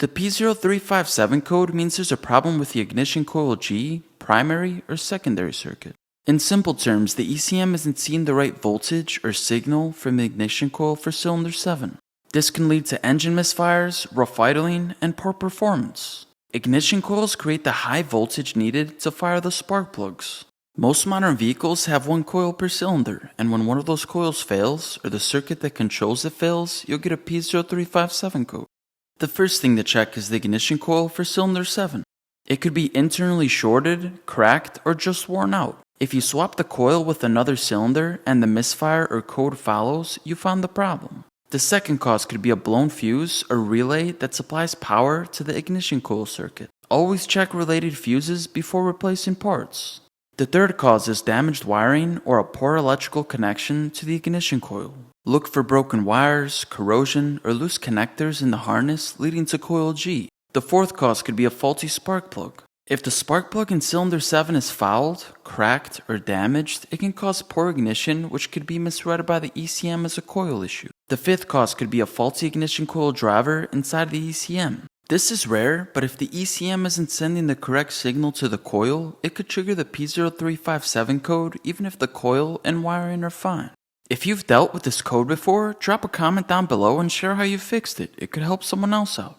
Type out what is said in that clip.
The P0357 code means there's a problem with the ignition coil G, primary, or secondary circuit. In simple terms, the ECM isn't seeing the right voltage or signal from the ignition coil for cylinder 7. This can lead to engine misfires, rough idling, and poor performance. Ignition coils create the high voltage needed to fire the spark plugs. Most modern vehicles have one coil per cylinder, and when one of those coils fails, or the circuit that controls it fails, you'll get a P0357 code. The first thing to check is the ignition coil for cylinder 7. It could be internally shorted, cracked, or just worn out. If you swap the coil with another cylinder and the misfire or code follows, you found the problem. The second cause could be a blown fuse or relay that supplies power to the ignition coil circuit. Always check related fuses before replacing parts. The third cause is damaged wiring or a poor electrical connection to the ignition coil. Look for broken wires, corrosion, or loose connectors in the harness leading to coil G. The fourth cause could be a faulty spark plug. If the spark plug in cylinder 7 is fouled, cracked, or damaged, it can cause poor ignition, which could be misread by the ECM as a coil issue. The fifth cause could be a faulty ignition coil driver inside the ECM. This is rare, but if the ECM isn't sending the correct signal to the coil, it could trigger the P0357 code even if the coil and wiring are fine. If you've dealt with this code before, drop a comment down below and share how you fixed it. It could help someone else out.